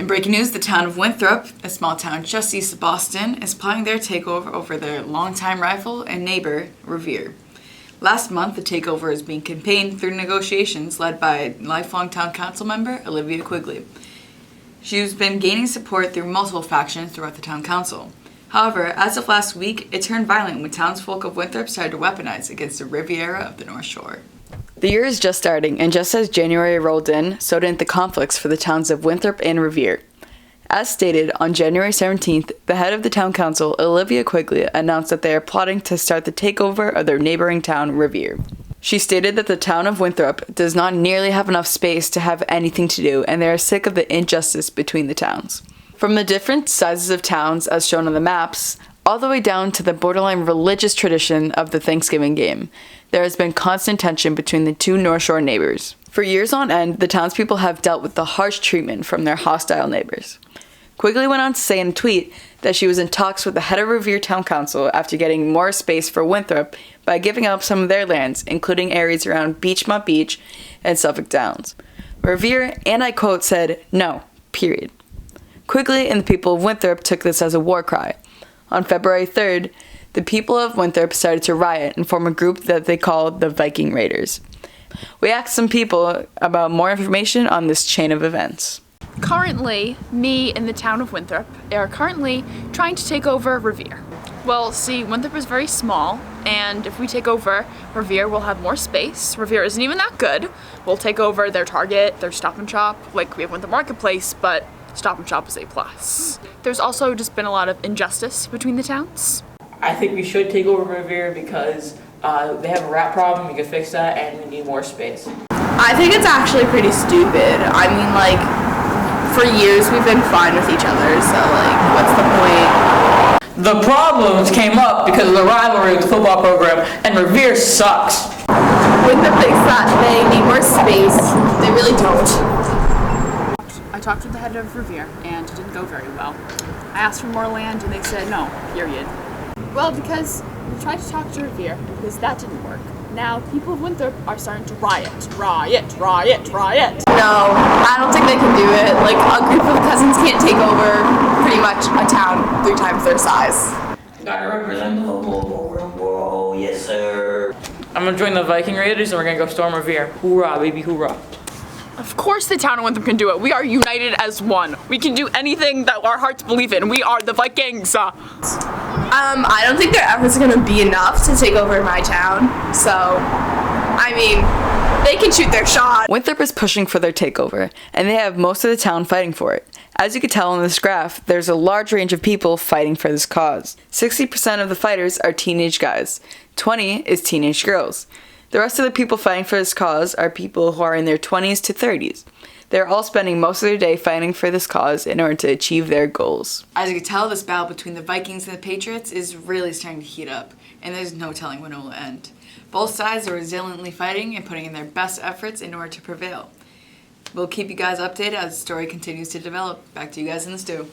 In breaking news, the town of Winthrop, a small town just east of Boston, is plotting their takeover over their longtime rival and neighbor, Revere. Last month, the takeover is being campaigned through negotiations led by lifelong town council member Olivia Quigley. She's been gaining support through multiple factions throughout the town council. However, as of last week, it turned violent when townsfolk of Winthrop started to weaponize against the Riviera of the North Shore. The year is just starting, and just as January rolled in, so did the conflicts for the towns of Winthrop and Revere. As stated, on January 17th, the head of the town council, Olivia Quigley, announced that they are plotting to start the takeover of their neighboring town, Revere. She stated that the town of Winthrop does not nearly have enough space to have anything to do, and they are sick of the injustice between the towns. From the different sizes of towns as shown on the maps, all the way down to the borderline religious tradition of the Thanksgiving game, there has been constant tension between the two North Shore neighbors. For years on end, the townspeople have dealt with the harsh treatment from their hostile neighbors. Quigley went on to say in a tweet that she was in talks with the head of Revere Town Council after getting more space for Winthrop by giving up some of their lands, including areas around Beechmont Beach and Suffolk Downs. Revere, and I quote, said, "No, period." Quigley and the people of Winthrop took this as a war cry. On February 3rd, the people of Winthrop started to riot and form a group that they called the Viking Raiders. We asked some people about more information on this chain of events. Currently, me and the town of Winthrop are currently trying to take over Revere. Well, see, Winthrop is very small, and if we take over Revere, we'll have more space. Revere isn't even that good. We'll take over their Target, their Stop and Shop, like we have Winthrop Marketplace, but Stop and Shop is A+. There's also just been a lot of injustice between the towns. I think we should take over Revere because they have a rat problem, we can fix that, and we need more space. I think it's actually pretty stupid. I mean, like, for years we've been fine with each other, so, like, what's the point? The problems came up because of the rivalry with the football program, and Revere sucks. Winthrop thinks that they need more space. They really don't. I talked to the head of Revere, and it didn't go very well. I asked for more land, and they said no, period. Well, because we tried to talk to Revere, because that didn't work. Now, people of Winthrop are starting to riot. No, I don't think they can do it. Like, a group of cousins can't take over pretty much a town 3 times their size. Gotta represent the local world, yes sir. I'm gonna join the Viking Raiders and we're gonna go storm Revere. Hoorah, baby, hoorah. Of course the town of Winthrop can do it. We are united as one. We can do anything that our hearts believe in. We are the Vikings. I don't think their efforts are gonna be enough to take over my town, so, I mean, they can shoot their shot. Winthrop is pushing for their takeover, and they have most of the town fighting for it. As you can tell in this graph, there's a large range of people fighting for this cause. 60% of the fighters are teenage guys. 20 is teenage girls. The rest of the people fighting for this cause are people who are in their 20s to 30s. They're all spending most of their day fighting for this cause in order to achieve their goals. As you can tell, this battle between the Vikings and the Patriots is really starting to heat up, and there's no telling when it will end. Both sides are resiliently fighting and putting in their best efforts in order to prevail. We'll keep you guys updated as the story continues to develop. Back to you guys in the stew.